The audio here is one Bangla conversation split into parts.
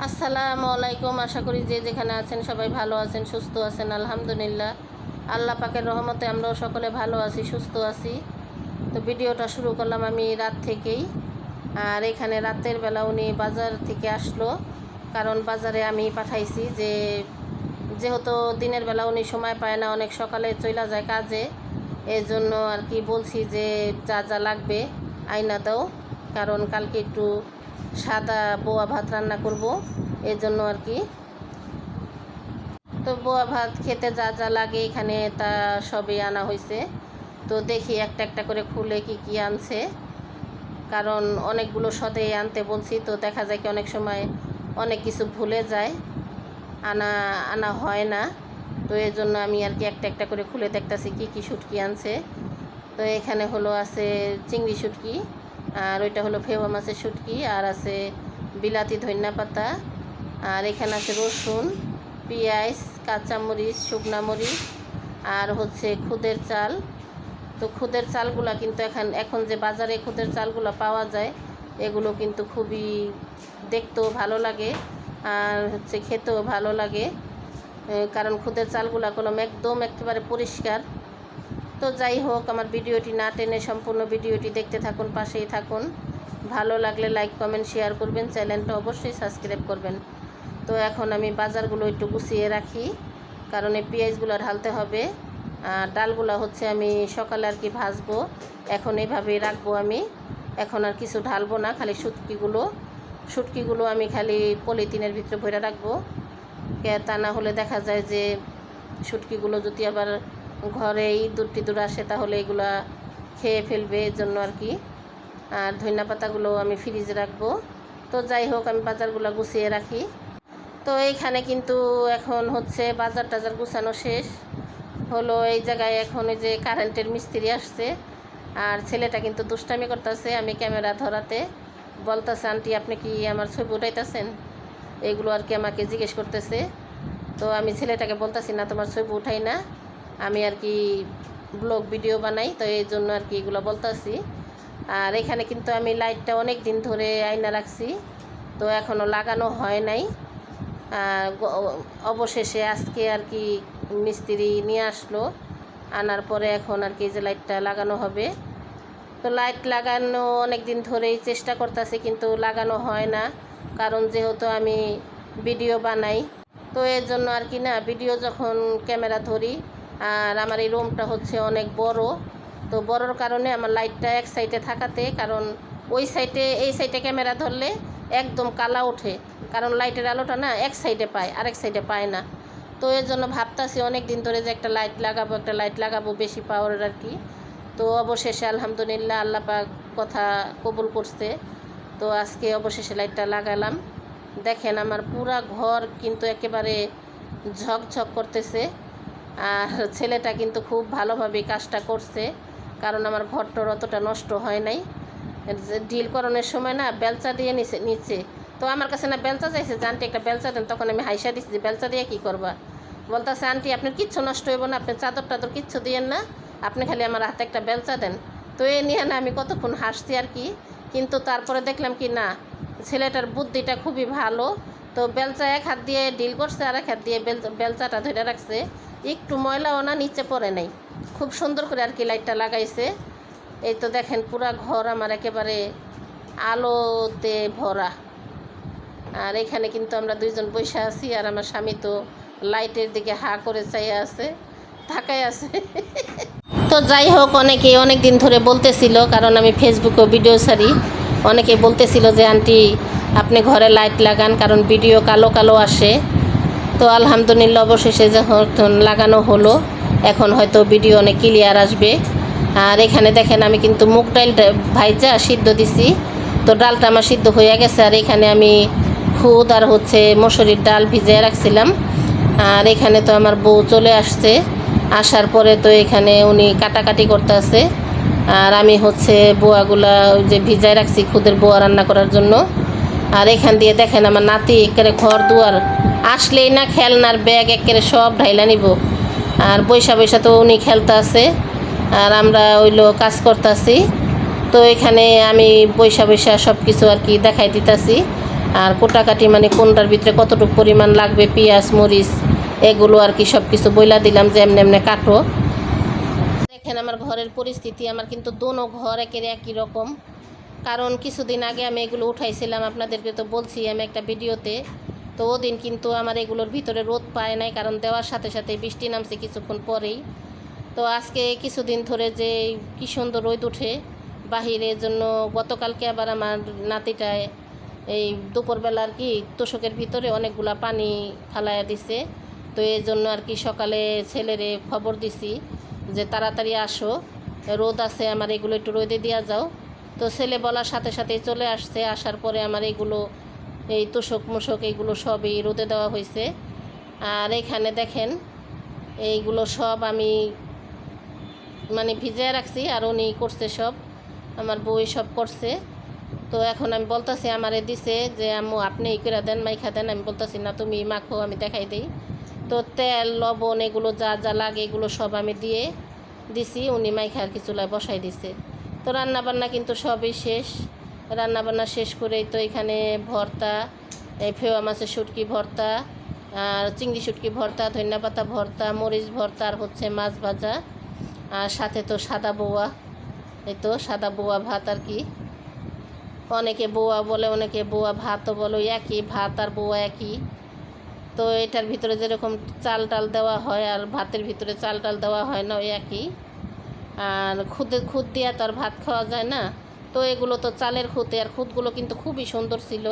আসসালামু আলাইকুম। আশা করি যে যেখানে আছেন সবাই ভালো আছেন, সুস্থ আছেন। আলহামদুলিল্লাহ, আল্লাহ পাকের রহমতে আমরাও সকলে ভালো আছি, সুস্থ আছি। তো ভিডিওটা শুরু করলাম আমি রাত থেকেই। আর এখানে রাতের বেলা উনি বাজার থেকে আসলো, কারণ বাজারে আমি পাঠাইছি যেহেতু দিনের বেলা উনি সময় পায় না, অনেক সকালে চলে যায় কাজে। এই জন্য আর কি বলছি যে যা যা লাগবে আইনা দাও, কারণ কালকে একটু সাদা বোয়া ভাত রান্না করব, এই জন্য আর কি। তো বোয়া ভাত খেতে যা যা লাগে এখানে তা সবই আনা হয়েছে। তো দেখি একটা একটা করে খুলে কি কি আনছে, কারণ অনেকগুলো সদেই আনতে বলছি। তো দেখা যায় কি অনেক সময় অনেক কিছু ভুলে যায়, আনা আনা হয় না। তো এই জন্য আমি আর কি একটা একটা করে খুলে দেখতেছি কি কি শুটকি আনছে। তো এখানে হলো আছে চিংড়ি শুটকি, আর ওইটা হলো ফেওয়া মাছের শুটকি, আর আছে বিলাতি ধনিয়া পাতা, আর এখানে আছে রসুন, পেঁয়াজ, কাঁচামরিচ, শুকনা মরিচ, আর হচ্ছে খুদের চাল। তো খুদের চালগুলো কিন্তু এখন যে বাজারে খুদের চালগুলো পাওয়া যায়, এগুলো কিন্তু খুবই দেখতেও ভালো লাগে আর হচ্ছে খেতেও ভালো লাগে, কারণ খুদের চালগুলো কোনো একদম একেবারে পরিষ্কার। তো যাই হোক, আমার ভিডিওটি না টেনে সম্পূর্ণ ভিডিওটি দেখতে থাকুন, পাশেই থাকুন। ভালো লাগলে লাইক কমেন্ট শেয়ার করবেন, চ্যানেলটা অবশ্যই সাবস্ক্রাইব করবেন। তো এখন আমি বাজারগুলো একটু গুছিয়ে রাখি, কারণ এই পেঁয়াজগুলো ঢালতে হবে। আর ডালগুলো হচ্ছে আমি সকালে আর কি ভাজবো, এখন এইভাবেই রাখবো আমি। এখন আর কিছু ঢালবো না, খালি শুটকিগুলো আমি খালি পলিথিনের ভিতরে ভরে রাখবো। তা না হলে দেখা যায় যে শুটকিগুলো যদি আবার ঘরে ইঁদুর টিঁদুর আসে তাহলে এগুলা খেয়ে ফেলবে, এর জন্য আর কি। আর ধনিয়া পাতাগুলো আমি ফ্রিজে রাখবো। তো যাই হোক, আমি বাজারগুলো গুছিয়ে রাখি। তো এইখানে কিন্তু এখন হচ্ছে বাজার টাজার গুছানো শেষ হলো। এই জায়গায় এখন এই যে কারেন্টের মিস্ত্রি আসছে, আর ছেলেটা কিন্তু দুষ্টামি করতেছে। আমি ক্যামেরা ধরাতে বলতেছে, আন্টি আপনি কি আমার ছবি উঠাইতেছেন, এইগুলো আর কি আমাকে জিজ্ঞেস করতেছে। তো আমি ছেলেটাকে বলতেছি না, তোমার ছবি উঠাই না, আমি আর কি ব্লগ ভিডিও বানাই, তো এই জন্য আর কি এগুলো বলতেছি। আর এখানে কিন্তু আমি লাইটটা অনেক দিন ধরে আইনা রাখছি, তো এখনও লাগানো হয় নাই। অবশেষে আজকে আর কি মিস্ত্রি নিয়ে আসলো, আনার পরে এখন আর কি যে লাইটটা লাগানো হবে। তো লাইট লাগানো অনেক দিন ধরেই চেষ্টা করতেছি, কিন্তু লাগানো হয় না, কারণ যেহেতু আমি ভিডিও বানাই, তো এর জন্য আর কি না ভিডিও যখন ক্যামেরা ধরি। আর আমার এই রুমটা হচ্ছে অনেক বড়, তো বড়র কারণে আমার লাইটটা এক সাইডে থাকাতে, কারণ এই সাইডে ক্যামেরা ধরলে একদম কালা ওঠে, কারণ লাইটের আলোটা না এক সাইডে পায়, আরেক সাইডে পায় না। তো এর জন্য ভাবতাছি অনেক দিন ধরে যে একটা লাইট লাগাবো বেশি পাওয়ারের আর কি। তো অবশেষে আলহামদুলিল্লাহ আল্লাহ পাক কথা কবুল করছে। তো আজকে অবশেষে লাইটটা লাগালাম। দেখেন আমার পুরা ঘর কিন্তু একেবারে ঝকঝক করতেছে, আর ছেলেটা কিন্তু খুব ভালোভাবে কাজটা করছে, কারণ আমার ঘরটার অতটা নষ্ট হয় নাই। ডিল করানোর সময় না বেলচা দিয়ে নিচে, তো আমার কাছে না বেলচা চাইছে যে আন্টি একটা বেলচা দেন, তখন আমি হাইসা দিচ্ছি যে বেলচা দিয়ে কী করবা। বলতেছে আন্টি আপনার কিচ্ছু নষ্ট হইব না, আপনি চাদর টাদর কিচ্ছু দিয়েন না, আপনি খালি আমার হাতে একটা বেলচা দেন। তো এ নিয়ে না আমি কতক্ষণ হাসছি আর কি, কিন্তু তারপরে দেখলাম কি না ছেলেটার বুদ্ধিটা খুবই ভালো। তো বেলচা এক হাত দিয়ে ডিল করছে, আর এক হাত দিয়ে বেলচাটা ধরে রাখছে, একটু ময়লাও না নিচে পড়ে নাই, খুব সুন্দর করে আর কি লাইটটা লাগাইছে। এই তো দেখেন পুরা ঘর আমার একেবারে আলোতে ভরা। আর এখানে কিন্তু আমরা দুইজন বসে আছি, আর আমার স্বামী তো লাইটের দিকে হা করে চাইয়া আছে, তাকায় আছে। তো যাই হোক, অনেক দিন ধরে বলতেছিল, কারণ আমি ফেসবুকেও ভিডিও ছাড়ি, অনেকে বলতেছিল যে আন্টি আপনি ঘরে লাইট লাগান, কারণ ভিডিও কালো কালো আসে। তো আলহামদুলিল্লাহ অবশেষে যখন লাগানো হলো, এখন হয়তো ভিডিও অনেক ক্লিয়ার আসবে। আর এখানে দেখেন আমি কিন্তু মুগ ডালটা ভাইজা সিদ্ধ দিছি, তো ডালটা আমার সিদ্ধ হয়ে গেছে। আর এখানে আমি খুদ আর হচ্ছে মসুরির ডাল ভিজিয়ে রাখছিলাম। আর এখানে তো আমার বউ চলে আসছে, আসার পরে তো এখানে উনি কাটাকাটি করতে আছে, আর আমি হচ্ছে বোয়াগুলা যে ভিজায় রাখছি খুদের বোয়া রান্না করার জন্য। আর এখান দিয়ে দেখেন আমার নাতি একেবারে ঘর দুয়ার আসলেই না খেলনার ব্যাগ একেবারে সব ঢাইলা নিব, আর বৈশা তো উনি খেলতে আছে, আর আমরা ওইলো কাজ করতেছি। তো এখানে আমি বৈশা সব কিছু আর কি দেখাই দিতেছি। আর কোটাকাটি মানে কোনটার ভিতরে কতটুকু পরিমাণ লাগবে, পেঁয়াজ মরিচ এগুলো আর কি সব কিছু বইলা দিলাম যে এমনি এমনি কাটো। দেখেন আমার ঘরের পরিস্থিতি, আমার কিন্তু দোনো ঘর একই রকম। কারণ কিছুদিন আগে আমি এগুলো উঠাইছিলাম, আপনাদেরকে তো বলছি আমি একটা ভিডিওতে। তো ওদিন কিন্তু আমার এগুলোর ভিতরে রোদ পায় নাই, কারণ দেওয়ার সাথে সাথে বৃষ্টি নামছে কিছুক্ষণ পরেই। তো আজকে কিছুদিন ধরে যে কী সুন্দর রোদ উঠে বাহিরের জন্য, গতকালকে আবার আমার নাতিটায় এই দুপুরবেলা আর কি তোষকের ভিতরে অনেকগুলা পানি ফালাইয়া দিছে। তো এই জন্য আর কি সকালে ছেলেরে খবর দিছি যে তাড়াতাড়ি আসো, রোদ আছে, আমার এগুলো একটু রোদে দিয়া যাও। তো ছেলে বলার সাথে সাথেই চলে আসছে। আসার পরে আমার এইগুলো এই তোষক মোষক এইগুলো সবই রোদে দেওয়া হয়েছে। আর এখানে দেখেন এইগুলো সব আমি মানে ভিজিয়ে রাখছি, আর উনি করছে সব, আমার বউই সব করছে। তো এখন আমি বলতেছি, আমারে দিছে যে আম্মু আপনি এই করে দেন, মাইখা দেন। আমি বলতেছি না তুমি মাখো, আমি দেখাই দিই। তো তেল লবণ এগুলো যা যা লাগে এগুলো সব আমি দিয়ে দিছি, উনি মাইখা আর কি চুলায় বসাই দিছে। তো রান্নাবান্না কিন্তু সবই শেষ। রান্নাবান্না শেষ করেই তো এখানে ভর্তা, এই ফেওয়া মাছের শুটকি ভর্তা, আর চিংড়ি শুটকি ভর্তা, ধনিয়া পাতা ভর্তা, মরিচ ভর্তা, আর হচ্ছে মাছ ভাজা, আর সাথে তো সাদা বোয়া, এই তো সাদা বোয়া ভাত আর কি। অনেকে বোয়া বলে, অনেকে বোয়া ভাতও বলো, একই ভাত আর বোয়া একই। তো এটার ভিতরে যেরকম চাল টাল দেওয়া হয় আর ভাতের ভিতরে চাল টাল দেওয়া হয় না, ওই একই। আর খুদ দিয়া তো আর ভাত খাওয়া যায় না। তো এগুলো তো চালের খুদে, আর খুদগুলো কিন্তু খুবই সুন্দর ছিল।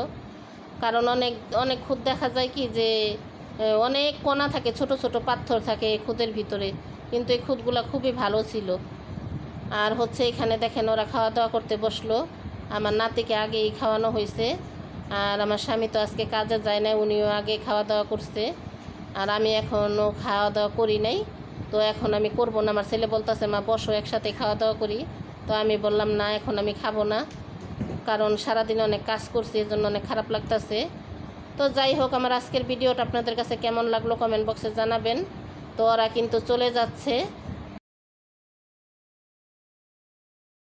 কারণ অনেক অনেক খুদ দেখা যায় কি যে অনেক কণা থাকে, ছোট ছোট পাথর থাকে খুদের ভিতরে, কিন্তু এই খুদগুলো খুবই ভালো ছিল। আর হচ্ছে এখানে দেখেন ওরা খাওয়া দাওয়া করতে বসলো। আমার নাতিকে আগেই খাওয়ানো হয়েছে, আর আমার স্বামী তো আজকে কাজে যায় না, উনিও আগে খাওয়া দাওয়া করছে। আর আমি এখনও খাওয়া দাওয়া করি নাই। তো এখন আমি করব না, আমার ছেলে বলতেছে মা বসো একসাথে খাওয়া দাওয়া করি। তো আমি বললাম না, এখন আমি খাবো না, কারণ সারাদিন অনেক কাজ করছি, এর জন্য অনেক খারাপ লাগতেছে। তো যাই হোক, আমার আজকের ভিডিওটা আপনাদের কাছে কেমন লাগলো কমেন্ট বক্সে জানাবেন। তো ওরা কিন্তু চলে যাচ্ছে।